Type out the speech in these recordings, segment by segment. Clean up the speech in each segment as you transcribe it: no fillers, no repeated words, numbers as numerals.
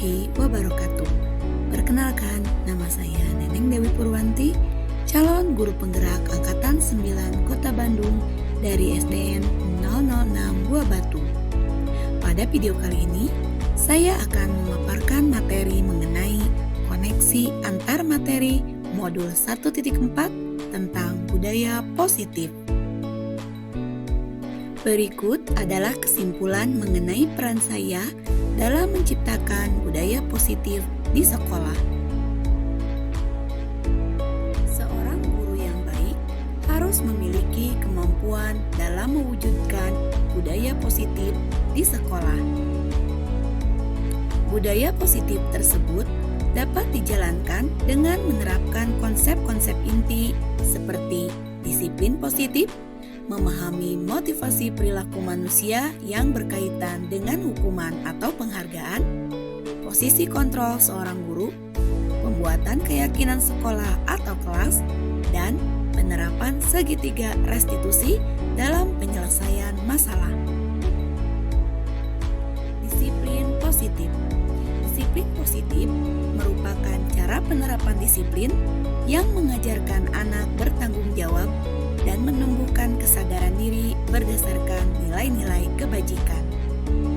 warahmatullahi wabarakatuh. Perkenalkan, nama saya Neneng Dewi Purwanti, calon guru penggerak Angkatan 9 Kota Bandung dari SDN 006 Buah Batu. Pada video kali ini, saya akan memaparkan materi mengenai koneksi antar materi modul 1.4 tentang budaya positif. Berikut adalah kesimpulan mengenai peran saya dalam menciptakan budaya positif di sekolah. Seorang guru yang baik harus memiliki kemampuan dalam mewujudkan budaya positif di sekolah. Budaya positif tersebut dapat dijalankan dengan menerapkan konsep-konsep inti seperti disiplin positif, memahami motivasi perilaku manusia yang berkaitan dengan hukuman atau penghargaan, posisi kontrol seorang guru, pembuatan keyakinan sekolah atau kelas, dan penerapan segitiga restitusi dalam penyelesaian masalah. Disiplin positif. Disiplin positif merupakan cara penerapan disiplin yang mengajarkan anak bertanggung jawab dan menumbuhkan kesadaran diri berdasarkan nilai-nilai kebajikan.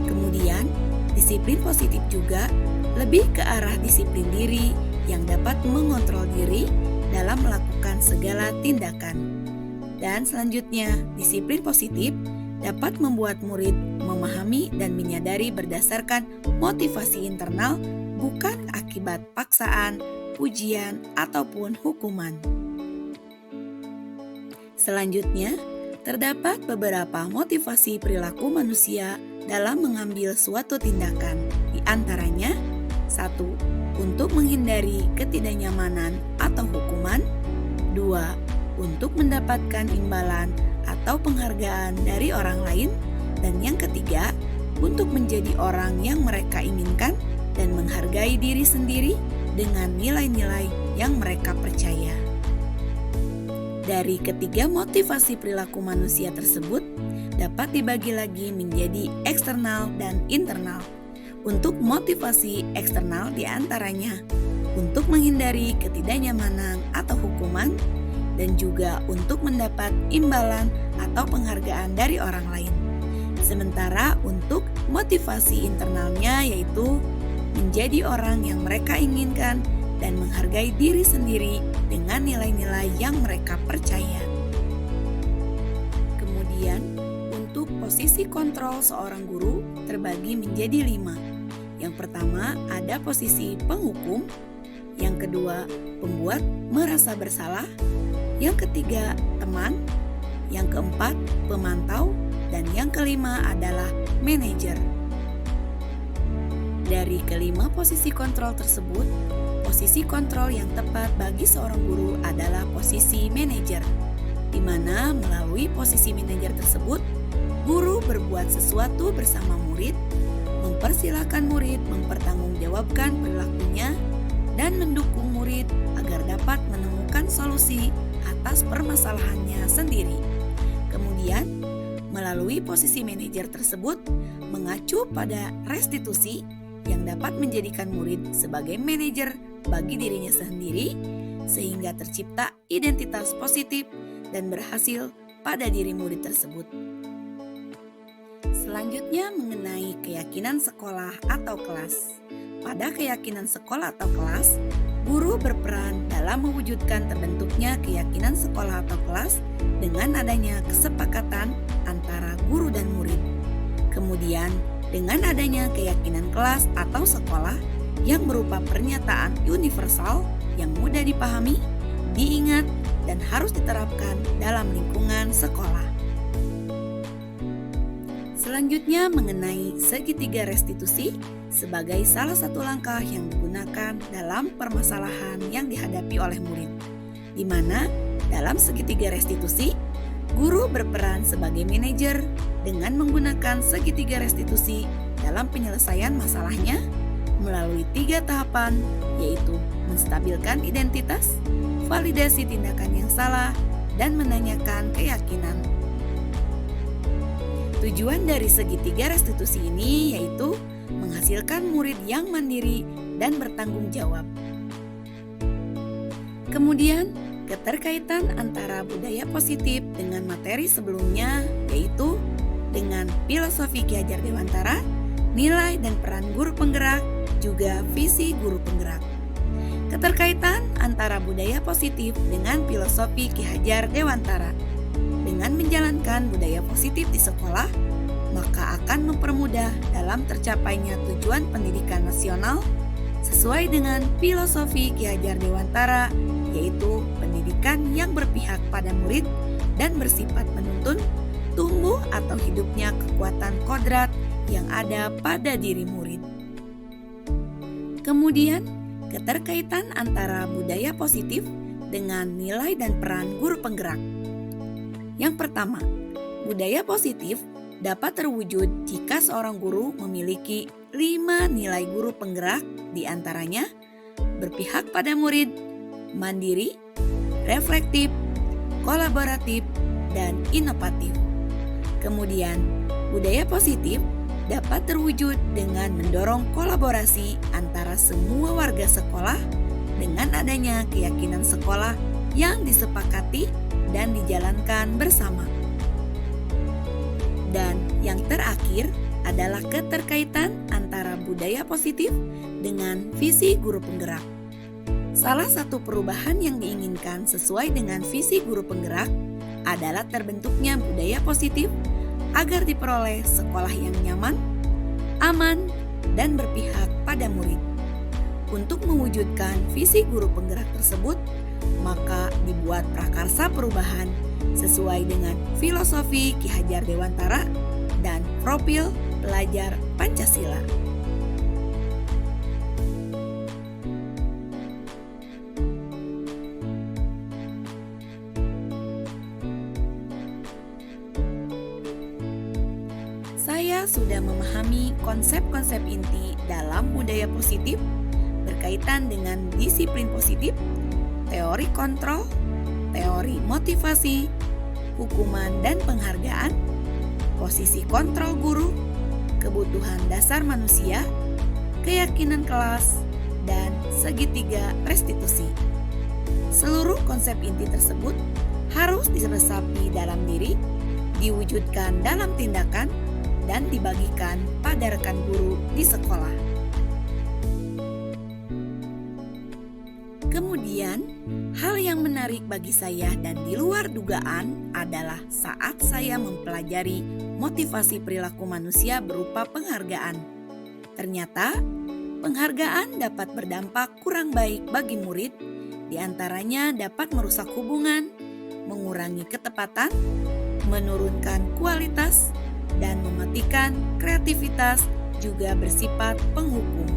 Kemudian, disiplin positif juga lebih ke arah disiplin diri yang dapat mengontrol diri dalam melakukan segala tindakan. Dan selanjutnya, disiplin positif dapat membuat murid memahami dan menyadari berdasarkan motivasi internal, bukan akibat paksaan, pujian, ataupun hukuman. Selanjutnya, terdapat beberapa motivasi perilaku manusia dalam mengambil suatu tindakan. Di antaranya, 1. Untuk menghindari ketidaknyamanan atau hukuman. 2. Untuk mendapatkan imbalan atau penghargaan dari orang lain. Dan yang ketiga, untuk menjadi orang yang mereka inginkan dan menghargai diri sendiri dengan nilai-nilai yang mereka percaya. Dari ketiga motivasi perilaku manusia tersebut dapat dibagi lagi menjadi eksternal dan internal. Untuk motivasi eksternal diantaranya untuk menghindari ketidaknyamanan atau hukuman dan juga untuk mendapat imbalan atau penghargaan dari orang lain. Sementara untuk motivasi internalnya yaitu menjadi orang yang mereka inginkan dan menghargai diri sendiri dengan nilai-nilai yang mereka percaya. Kemudian, untuk posisi kontrol seorang guru terbagi menjadi 5. Yang pertama ada posisi penghukum, yang kedua pembuat merasa bersalah, yang ketiga teman, yang keempat pemantau, dan yang kelima adalah manajer. Dari kelima posisi kontrol tersebut, posisi kontrol yang tepat bagi seorang guru adalah posisi manajer, di mana melalui posisi manajer tersebut, guru berbuat sesuatu bersama murid, mempersilahkan murid mempertanggungjawabkan perilakunya, dan mendukung murid agar dapat menemukan solusi atas permasalahannya sendiri. Kemudian, melalui posisi manajer tersebut, mengacu pada restitusi yang dapat menjadikan murid sebagai manajer bagi dirinya sendiri, sehingga tercipta identitas positif dan berhasil pada diri murid tersebut. Selanjutnya mengenai keyakinan sekolah atau kelas. Pada keyakinan sekolah atau kelas, guru berperan dalam mewujudkan terbentuknya keyakinan sekolah atau kelas dengan adanya kesepakatan antara guru dan murid. Kemudian, dengan adanya keyakinan kelas atau sekolah yang berupa pernyataan universal yang mudah dipahami, diingat, dan harus diterapkan dalam lingkungan sekolah. Selanjutnya mengenai segitiga restitusi sebagai salah satu langkah yang digunakan dalam permasalahan yang dihadapi oleh murid, di mana dalam segitiga restitusi, guru berperan sebagai manajer dengan menggunakan segitiga restitusi dalam penyelesaian masalahnya melalui 3 tahapan, yaitu menstabilkan identitas, validasi tindakan yang salah, dan menanyakan keyakinan. Tujuan dari segitiga restitusi ini yaitu menghasilkan murid yang mandiri dan bertanggung jawab. Kemudian, keterkaitan antara budaya positif dengan materi sebelumnya yaitu dengan filosofi Ki Hajar Dewantara, nilai dan peran guru penggerak, juga visi guru penggerak. Keterkaitan antara budaya positif dengan filosofi Ki Hajar Dewantara. Dengan menjalankan budaya positif di sekolah, maka akan mempermudah dalam tercapainya tujuan pendidikan nasional sesuai dengan filosofi Ki Hajar Dewantara, yaitu pendidikan yang berpihak pada murid dan bersifat menuntun tumbuh atau hidupnya kekuatan kodrat yang ada pada diri murid. Kemudian, keterkaitan antara budaya positif dengan nilai dan peran guru penggerak. Yang pertama, budaya positif dapat terwujud jika seorang guru memiliki 5 nilai guru penggerak, diantaranya berpihak pada murid, mandiri, reflektif, kolaboratif, dan inovatif. Kemudian, budaya positif dapat terwujud dengan mendorong kolaborasi antara semua warga sekolah dengan adanya keyakinan sekolah yang disepakati dan dijalankan bersama. Dan yang terakhir adalah keterkaitan antara budaya positif dengan visi guru penggerak. Salah satu perubahan yang diinginkan sesuai dengan visi guru penggerak adalah terbentuknya budaya positif agar diperoleh sekolah yang nyaman, aman, dan berpihak pada murid. Untuk mewujudkan visi guru penggerak tersebut, maka dibuat prakarsa perubahan sesuai dengan filosofi Ki Hajar Dewantara dan profil pelajar Pancasila. Saya sudah memahami konsep-konsep inti dalam budaya positif berkaitan dengan disiplin positif, teori kontrol, teori motivasi, hukuman dan penghargaan, posisi kontrol guru, kebutuhan dasar manusia, keyakinan kelas, dan segitiga restitusi. Seluruh konsep inti tersebut harus diresapi dalam diri, diwujudkan dalam tindakan, dan dibagikan pada rekan guru di sekolah. Kemudian, hal yang menarik bagi saya dan di luar dugaan adalah saat saya mempelajari motivasi perilaku manusia berupa penghargaan. Ternyata, penghargaan dapat berdampak kurang baik bagi murid, di antaranya dapat merusak hubungan, mengurangi ketepatan, menurunkan kualitas, dan mematikan kreativitas, juga bersifat penghukum.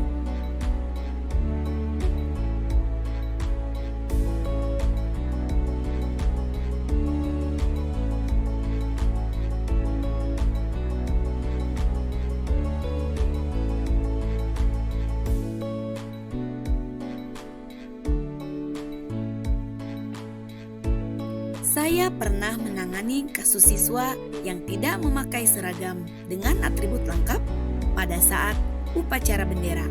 Saya pernah menangani kasus siswa yang tidak memakai seragam dengan atribut lengkap pada saat upacara bendera.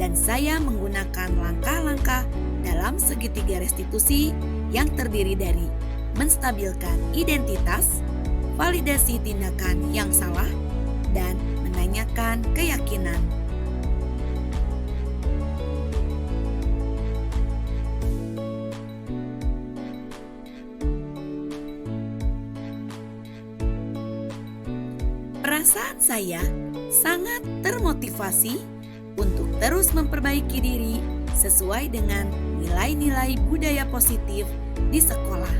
Dan saya menggunakan langkah-langkah dalam segitiga restitusi yang terdiri dari menstabilkan identitas, validasi tindakan yang salah, dan menanyakan keyakinan. Perasaan saya sangat termotivasi untuk terus memperbaiki diri sesuai dengan nilai-nilai budaya positif di sekolah.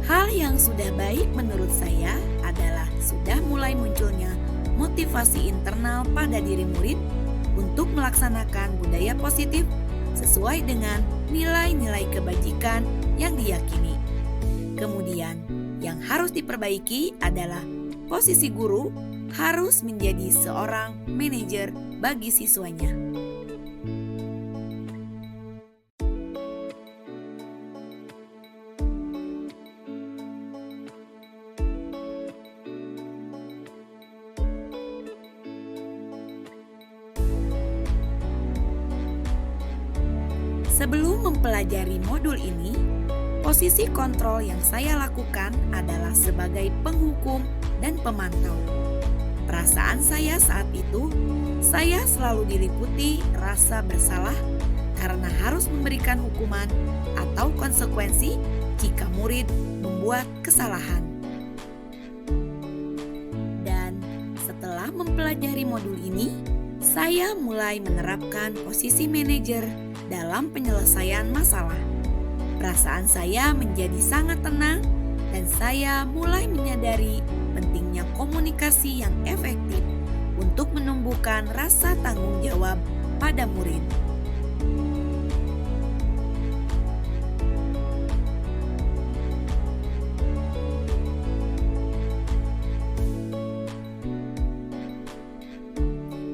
Hal yang sudah baik menurut saya adalah sudah mulai munculnya motivasi internal pada diri murid untuk melaksanakan budaya positif sesuai dengan nilai-nilai kebajikan yang diyakini. Kemudian, yang harus diperbaiki adalah posisi guru harus menjadi seorang manajer bagi siswanya. Sebelum mempelajari modul ini, posisi kontrol yang saya lakukan adalah sebagai penghukum dan pemantau. Perasaan saya saat itu, saya selalu diliputi rasa bersalah karena harus memberikan hukuman atau konsekuensi jika murid membuat kesalahan. Dan setelah mempelajari modul ini, saya mulai menerapkan posisi manajer dalam penyelesaian masalah. Perasaan saya menjadi sangat tenang dan saya mulai menyadari pentingnya komunikasi yang efektif untuk menumbuhkan rasa tanggung jawab pada murid.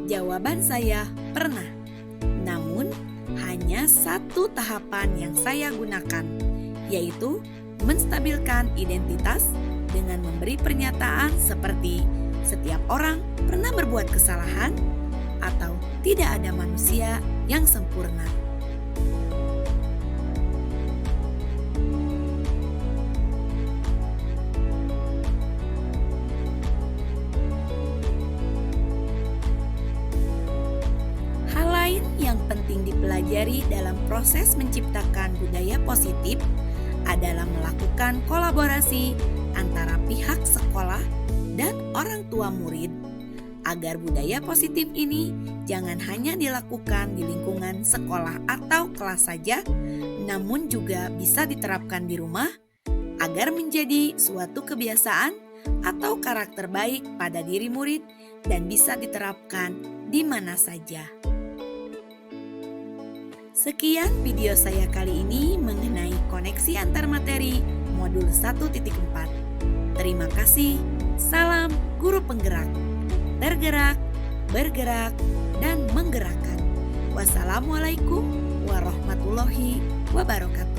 Jawaban saya pernah. Namun, hanya satu tahapan yang saya gunakan, yaitu menstabilkan identitas dengan memberi pernyataan seperti setiap orang pernah berbuat kesalahan atau tidak ada manusia yang sempurna. Hal lain yang penting dipelajari dalam proses menciptakan budaya positif adalah melakukan kolaborasi antara pihak sekolah dan orang tua murid agar budaya positif ini jangan hanya dilakukan di lingkungan sekolah atau kelas saja, namun juga bisa diterapkan di rumah agar menjadi suatu kebiasaan atau karakter baik pada diri murid dan bisa diterapkan di mana saja. Sekian video saya kali ini mengenai koneksi antar materi modul 1.4. Terima kasih. Salam guru penggerak. Tergerak, bergerak, dan menggerakkan. Wassalamualaikum warahmatullahi wabarakatuh.